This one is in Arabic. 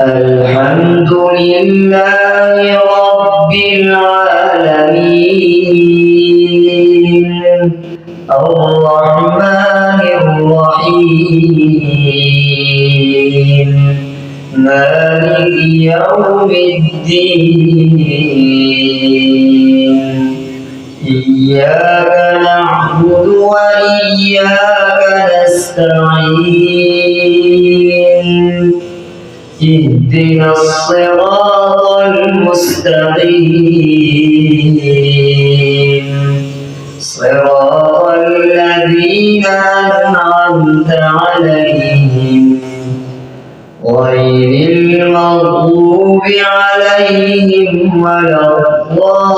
الحمد لله رب العالمين الرحمن الرحيم مالك يوم الدين إياك نعبد وإياك نستعين اهدنا الصراط المستقيم صراط الذين أنعمت عليهم غير المغضوب عليهم ولا الضالين